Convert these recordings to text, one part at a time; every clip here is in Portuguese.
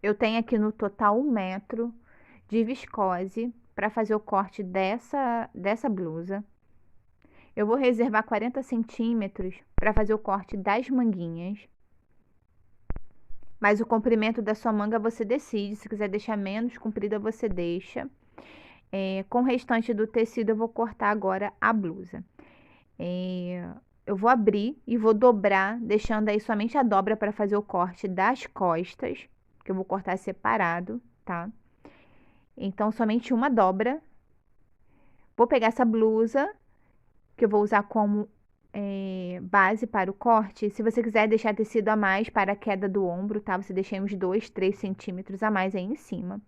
Eu tenho aqui no total 1 metro de viscose para fazer o corte dessa blusa. Eu vou reservar 40 centímetros para fazer o corte das manguinhas. Mas o comprimento da sua manga você decide. Se quiser deixar menos comprida, você deixa. Com o restante do tecido, eu vou cortar agora a blusa. Eu vou abrir e vou dobrar, deixando aí somente a dobra para fazer o corte das costas, que eu vou cortar separado, tá? Então, somente uma dobra. Vou pegar essa blusa, que eu vou usar como base para o corte. Se você quiser deixar tecido a mais para a queda do ombro, tá? Você deixa uns 2, 3 centímetros a mais aí em cima.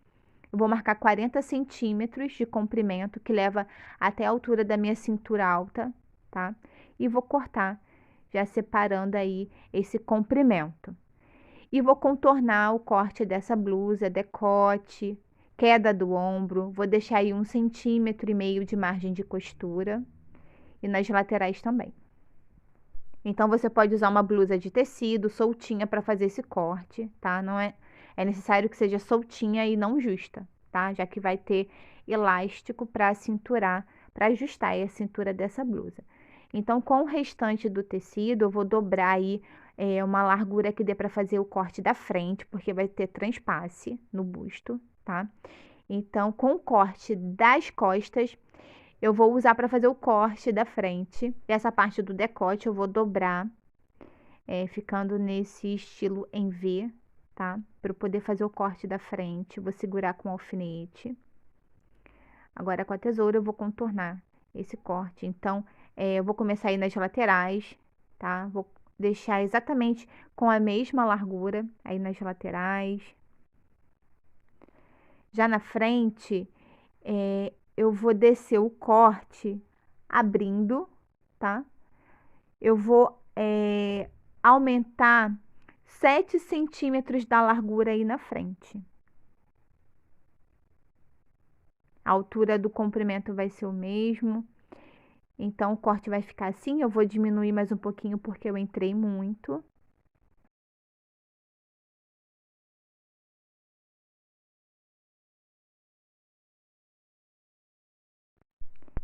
Eu vou marcar 40 centímetros de comprimento, que leva até a altura da minha cintura alta, tá? E vou cortar, já separando aí esse comprimento. E vou contornar o corte dessa blusa, decote, queda do ombro. Vou deixar aí 1,5 centímetros de margem de costura. E nas laterais também. Então, você pode usar uma blusa de tecido soltinha para fazer esse corte, tá? Não é necessário que seja soltinha e não justa, tá? Já que vai ter elástico para cinturar, para ajustar aí a cintura dessa blusa. Então, com o restante do tecido, eu vou dobrar aí uma largura que dê para fazer o corte da frente, porque vai ter transpasse no busto, tá? Então, com o corte das costas, eu vou usar para fazer o corte da frente. E essa parte do decote eu vou dobrar, ficando nesse estilo em V, tá? Para eu poder fazer o corte da frente. Vou segurar com o alfinete. Agora, com a tesoura, eu vou contornar esse corte. Então, eu vou começar aí nas laterais, tá? Vou deixar exatamente com a mesma largura aí nas laterais. Já na frente, eu vou descer o corte abrindo, tá? Eu vou aumentar 7 centímetros da largura aí na frente. A altura do comprimento vai ser o mesmo. Então, o corte vai ficar assim. Eu vou diminuir mais um pouquinho porque eu entrei muito.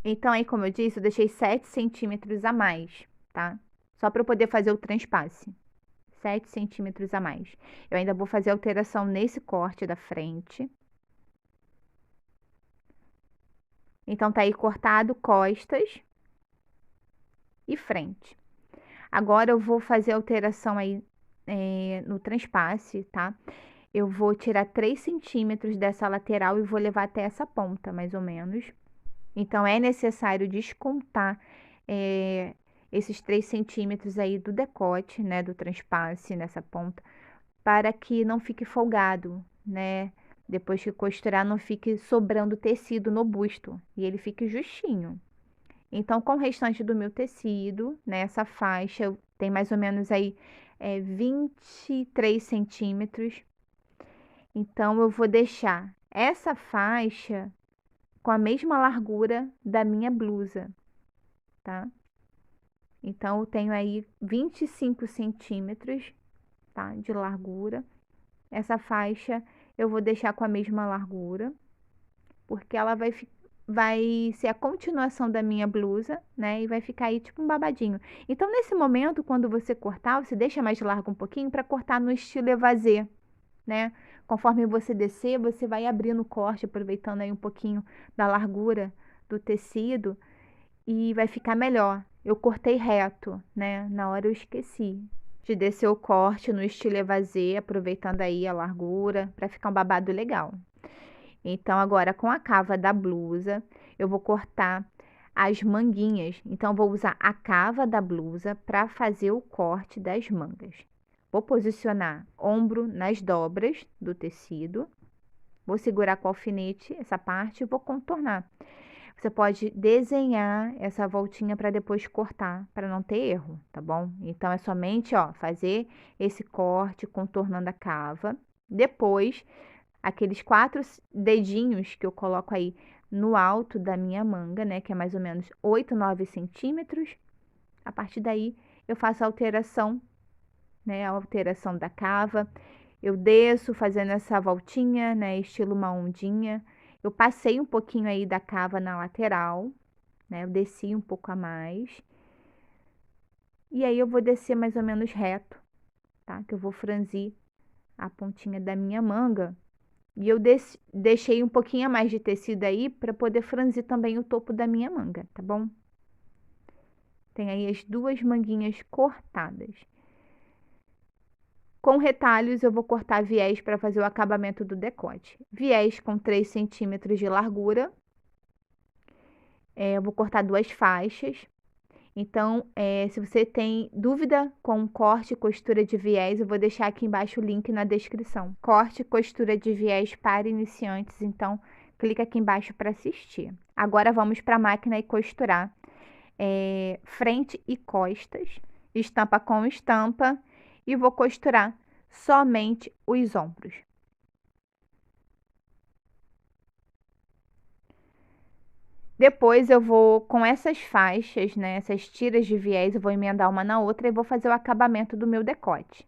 Então, aí, como eu disse, eu deixei 7 centímetros a mais, tá? Só para eu poder fazer o transpasse. 7 centímetros a mais. Eu ainda vou fazer alteração nesse corte da frente. Então, tá aí cortado costas e frente. Agora, eu vou fazer alteração aí no transpasse, tá? Eu vou tirar 3 centímetros dessa lateral e vou levar até essa ponta, mais ou menos. Então, é necessário descontar esses 3 centímetros aí do decote, né? Do transpasse nessa ponta, para que não fique folgado, né? Depois que costurar, não fique sobrando tecido no busto e ele fique justinho. Então, com o restante do meu tecido, nessa faixa, tem mais ou menos aí 23 centímetros. Então, eu vou deixar essa faixa com a mesma largura da minha blusa, tá? Então, eu tenho aí 25 centímetros, tá? De largura. Essa faixa eu vou deixar com a mesma largura, porque ela vai ser a continuação da minha blusa, né? E vai ficar aí tipo um babadinho. Então, nesse momento, quando você cortar, você deixa mais largo um pouquinho para cortar no estilo evasê, né? Conforme você descer, você vai abrindo o corte, aproveitando aí um pouquinho da largura do tecido e vai ficar melhor. Eu cortei reto, né? Na hora eu esqueci de descer o corte no estilo evasê, aproveitando aí a largura para ficar um babado legal. Então, agora com a cava da blusa, eu vou cortar as manguinhas. Então, vou usar a cava da blusa para fazer o corte das mangas. Vou posicionar ombro nas dobras do tecido. Vou segurar com o alfinete essa parte e vou contornar. Você pode desenhar essa voltinha para depois cortar, para não ter erro, tá bom? Então, é somente, ó, fazer esse corte contornando a cava. Depois, aqueles 4 dedinhos que eu coloco aí no alto da minha manga, né? Que é mais ou menos 8, 9 centímetros. A partir daí, eu faço a alteração, né? A alteração da cava Eu desço fazendo essa voltinha, né, estilo uma ondinha. Eu passei um pouquinho aí da cava na lateral, né, eu desci um pouco a mais. E aí eu vou descer mais ou menos reto, tá? Que eu vou franzir a pontinha da minha manga. E eu deixei um pouquinho a mais de tecido aí para poder franzir também o topo da minha manga, tá bom? Tem aí as duas manguinhas cortadas. Com retalhos, eu vou cortar viés para fazer o acabamento do decote. Viés com 3 centímetros de largura. Eu vou cortar duas faixas. Então, se você tem dúvida com corte e costura de viés, eu vou deixar aqui embaixo o link na descrição. Corte e costura de viés para iniciantes, então clica aqui embaixo para assistir. Agora vamos para a máquina e costurar frente e costas, estampa com estampa, e vou costurar somente os ombros. Depois eu vou, com essas faixas, né, essas tiras de viés, eu vou emendar uma na outra e vou fazer o acabamento do meu decote.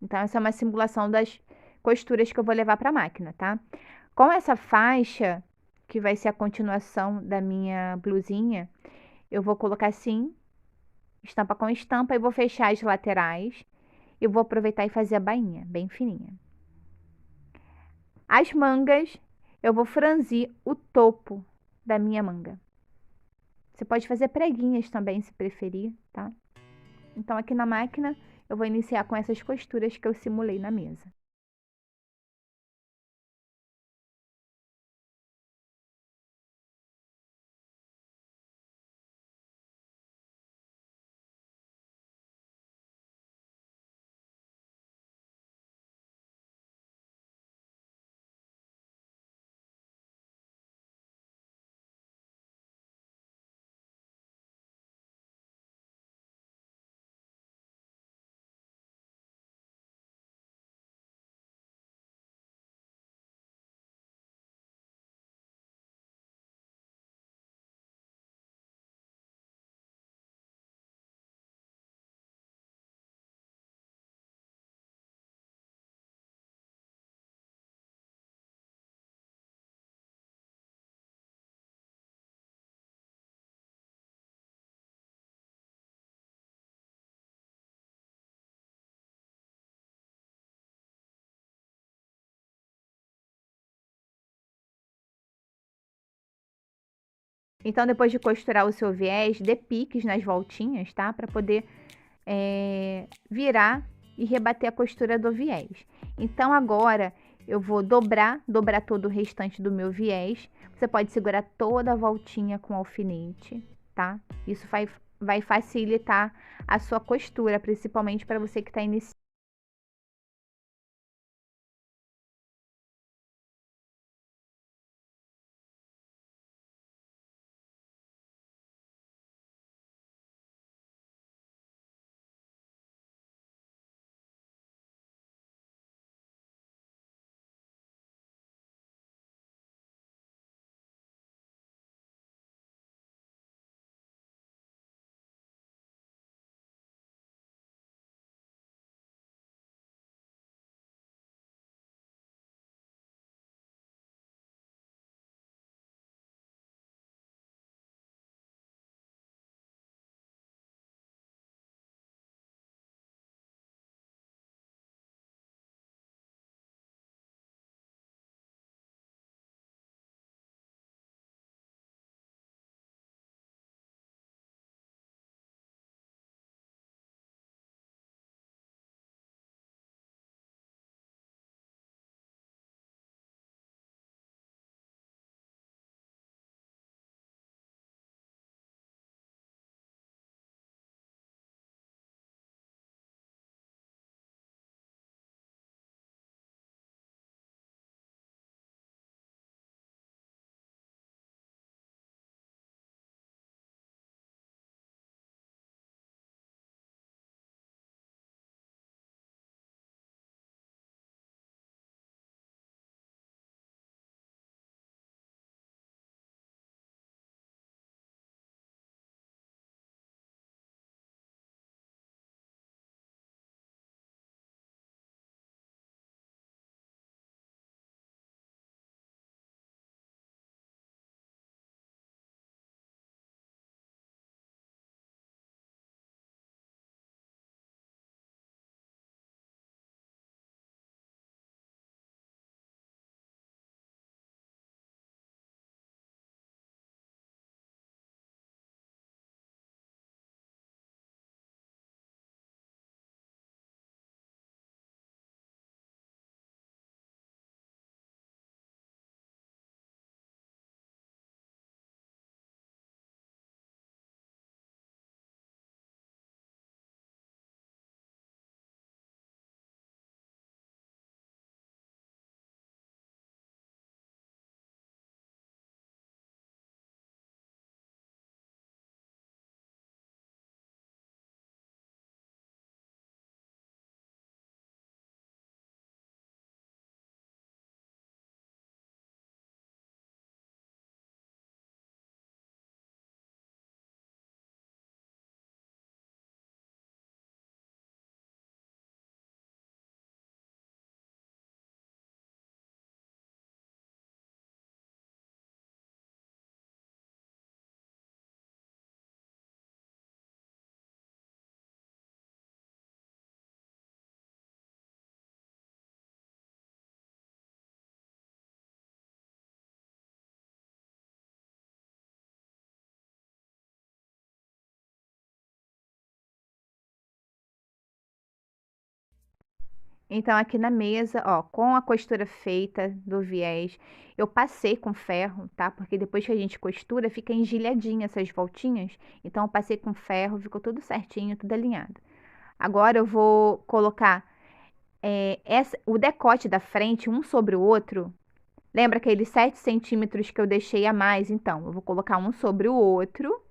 Então, essa é uma simulação das costuras que eu vou levar para a máquina, tá? Com essa faixa, que vai ser a continuação da minha blusinha, eu vou colocar assim, estampa com estampa, e vou fechar as laterais. E vou aproveitar e fazer a bainha, bem fininha. As mangas, eu vou franzir o topo da minha manga. Você pode fazer preguinhas também, se preferir, tá? Então, aqui na máquina, eu vou iniciar com essas costuras que eu simulei na mesa. Então, depois de costurar o seu viés, dê piques nas voltinhas, tá? Para poder virar e rebater a costura do viés. Então, agora eu vou dobrar todo o restante do meu viés. Você pode segurar toda a voltinha com alfinete, tá? Isso vai facilitar a sua costura, principalmente para você que está iniciando. Então, aqui na mesa, ó, com a costura feita do viés, eu passei com ferro, tá? Porque depois que a gente costura, fica engelhadinha essas voltinhas. Então, eu passei com ferro, ficou tudo certinho, tudo alinhado. Agora, eu vou colocar o decote da frente, um sobre o outro. Lembra aqueles 7 centímetros que eu deixei a mais? Então, eu vou colocar um sobre o outro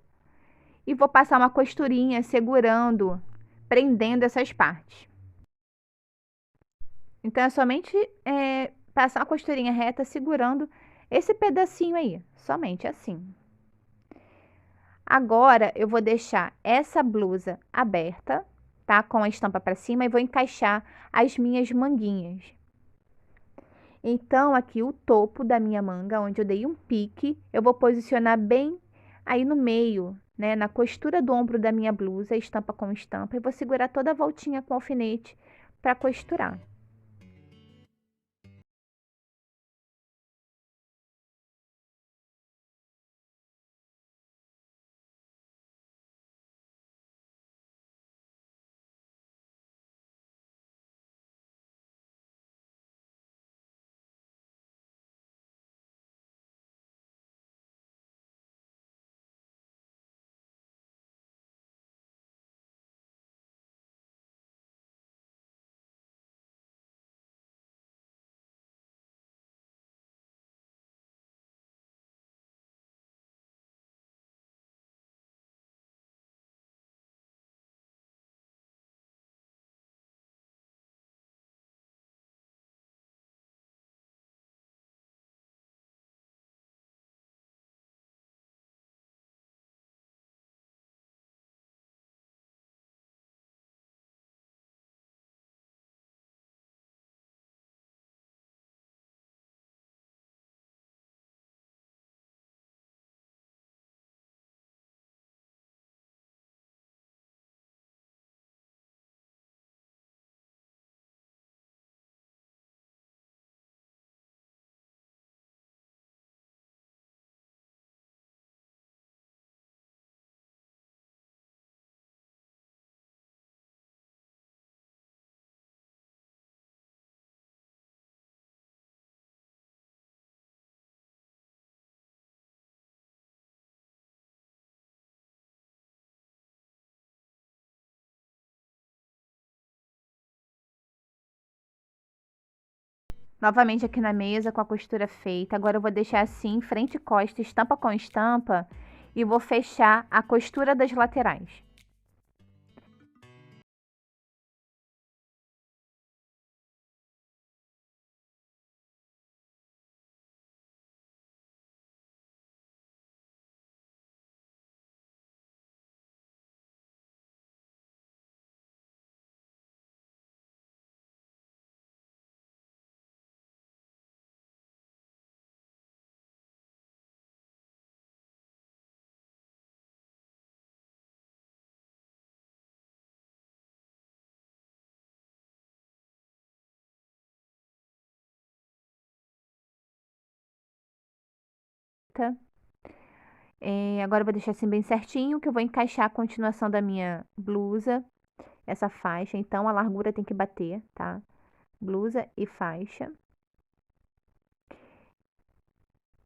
e vou passar uma costurinha segurando, prendendo essas partes. Então, é somente passar uma costurinha reta segurando esse pedacinho aí, somente assim. Agora, eu vou deixar essa blusa aberta, tá? Com a estampa para cima e vou encaixar as minhas manguinhas. Então, aqui o topo da minha manga, onde eu dei um pique, eu vou posicionar bem aí no meio, né? Na costura do ombro da minha blusa, estampa com estampa, e vou segurar toda a voltinha com alfinete para costurar. Novamente aqui na mesa com a costura feita. Agora eu vou deixar assim, frente e costa, estampa com estampa, e vou fechar a costura das laterais. Tá? Agora eu vou deixar assim bem certinho, que eu vou encaixar a continuação da minha blusa, essa faixa. Então, a largura tem que bater, tá? Blusa e faixa.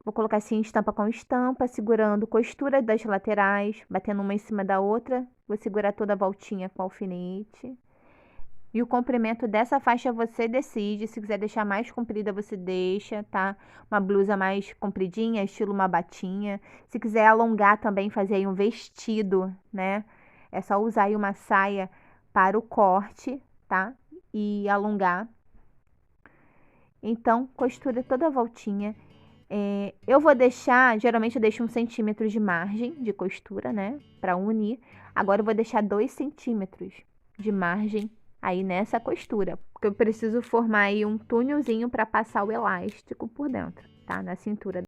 Vou colocar assim estampa com estampa, segurando costura das laterais, batendo uma em cima da outra. Vou segurar toda a voltinha com alfinete. E o comprimento dessa faixa você decide. Se quiser deixar mais comprida, você deixa, tá? Uma blusa mais compridinha, estilo uma batinha. Se quiser alongar também, fazer aí um vestido, né? É só usar aí uma saia para o corte, tá? E alongar. Então, costura toda a voltinha. Eu vou deixar, geralmente eu deixo 1 centímetro de margem de costura, né? Para unir. Agora eu vou deixar 2 centímetros de margem aí nessa costura, porque eu preciso formar aí um túnelzinho para passar o elástico por dentro, tá? Na cintura.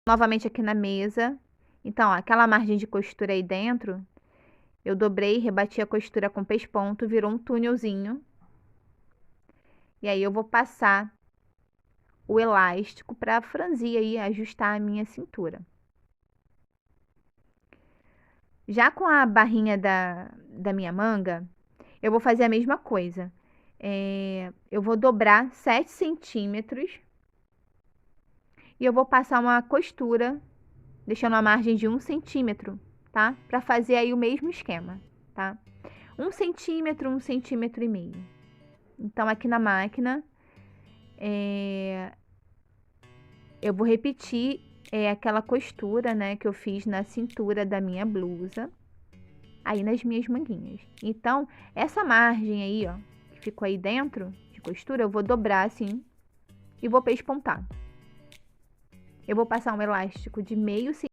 novamente aqui na mesa. Então, ó, aquela margem de costura aí dentro, eu dobrei, rebati a costura com pesponto, virou um túnelzinho. E aí eu vou passar o elástico para franzir aí, ajustar a minha cintura. Já com a barrinha da minha manga, eu vou fazer a mesma coisa. Eu vou dobrar 7 centímetros e eu vou passar uma costura, deixando a margem de 1 centímetro, tá? Para fazer aí o mesmo esquema, tá? 1 centímetro, 1 centímetro e meio. Então, aqui na máquina, eu vou repetir aquela costura, né, que eu fiz na cintura da minha blusa, aí nas minhas manguinhas. Então, essa margem aí, ó, que ficou aí dentro de costura, eu vou dobrar assim e vou pespontar. Eu vou passar um elástico de meio centímetro.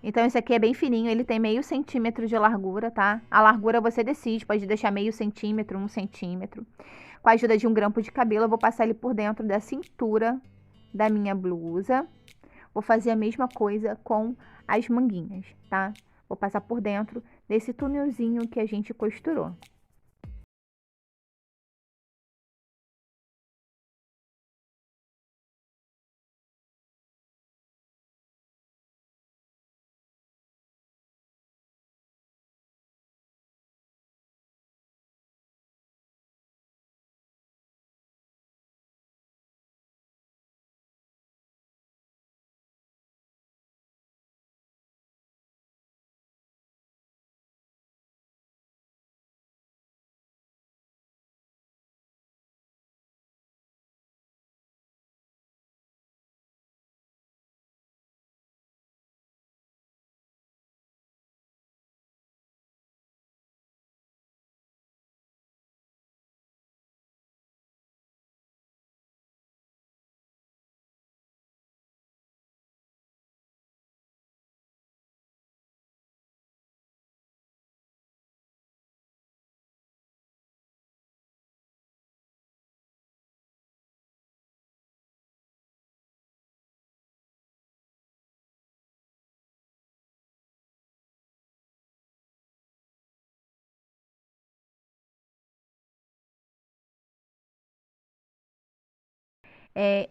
Então, esse aqui é bem fininho, ele tem meio centímetro de largura, tá? A largura você decide, pode deixar meio centímetro, 1 centímetro. Com a ajuda de um grampo de cabelo, eu vou passar ele por dentro da cintura da minha blusa. Vou fazer a mesma coisa com as manguinhas, tá? Vou passar por dentro desse túnelzinho que a gente costurou.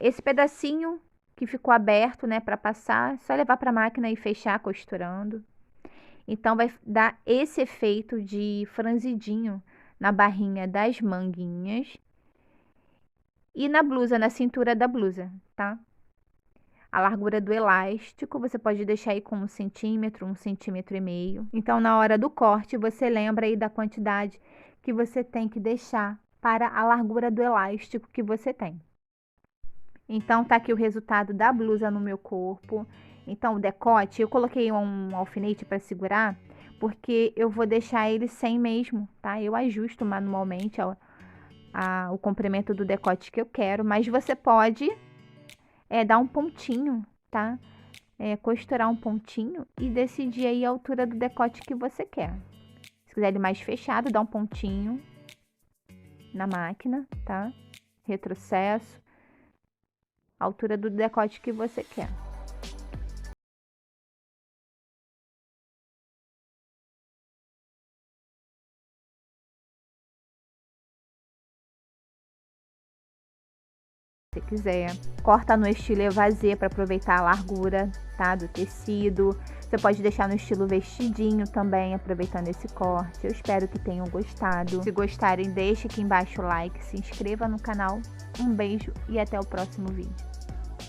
Esse pedacinho que ficou aberto, né, para passar, é só levar para a máquina e fechar costurando. Então, vai dar esse efeito de franzidinho na barrinha das manguinhas e na blusa, na cintura da blusa, tá? A largura do elástico, você pode deixar aí com 1 centímetro e meio. Então, na hora do corte, você lembra aí da quantidade que você tem que deixar para a largura do elástico que você tem. Então, tá aqui o resultado da blusa no meu corpo. Então, o decote, eu coloquei um alfinete para segurar, porque eu vou deixar ele sem mesmo, tá? Eu ajusto manualmente o comprimento do decote que eu quero, mas você pode dar um pontinho, tá? Costurar um pontinho e decidir aí a altura do decote que você quer. Se quiser ele mais fechado, dá um pontinho na máquina, tá? Retrocesso. a altura do decote que você quer. Se quiser, corta no estilo evasê para aproveitar a largura, tá, do tecido. Você pode deixar no estilo vestidinho também, aproveitando esse corte. Eu espero que tenham gostado. Se gostarem, deixe aqui embaixo o like, se inscreva no canal. Um beijo e até o próximo vídeo.